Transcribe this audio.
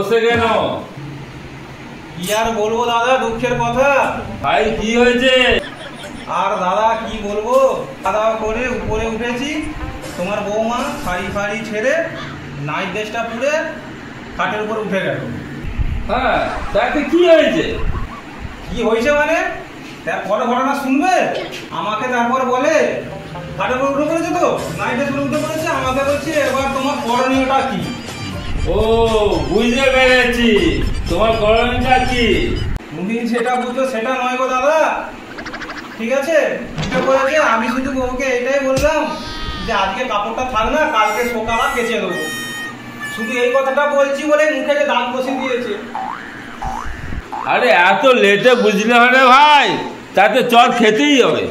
বসে কেন? কি আর বলবো দাদা, দুঃখের কথা। ভাই কি হয়েছে? আর দাদা কি বলবো, খাওয়া দাওয়া করে উপরে উঠেছি, তোমার বৌমা শাড়ি ফাড়ি ছেড়ে নাইট ড্রেসটা পুরে খাটের উপর উঠে গেল। হ্যাঁ, তাতে কি হয়েছে? কি হয়েছে মানে তারপরে ঘটনা শুনবে। আমাকে তারপর বলে খাটের উপর উঠে পড়েছে, তো নাইট ড্রেস উঠে পড়েছে। আমাকে বলছে এবার তোমার করণীয়টা কি। ও, বুঝতে পেরেছি, তোমার করণীয়টা কি। তুমি সেটা বুঝছো সেটা নয় গো দাদা, ঠিক আছে? উঠে পড়েছে, আমি শুধু বউকে এটাই বললাম যে আজকে কাপড়টা থাক না, কালকে সকালে কেচে দেবো। শুধু এই কথাটা বলছি বলে মুখে যে দাগ বসে দিয়েছে। আরে এত লেটে বুঝলে হবে ভাই, তাতে চর খেতেই হবে।